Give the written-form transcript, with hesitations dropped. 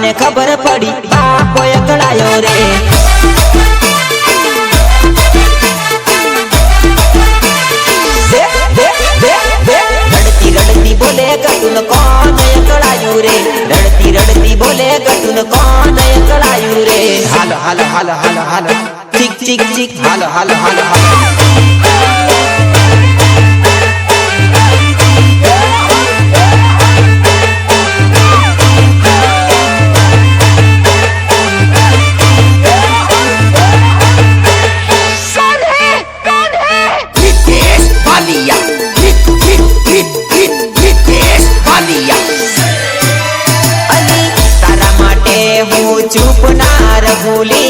બાપાને ખબર પડી બાપો એકળાયો રે રડતી રડતી બોલે ગટુન કોણ એકળાયું રે રડતી રડતી બોલે ગટુન કોણ એકળાયું રે હાલ હાલ હાલ હાલ હાલ ચીક ચીક ચીક હાલ હાલ હાલ હાલ ચૂપ ના રહુલી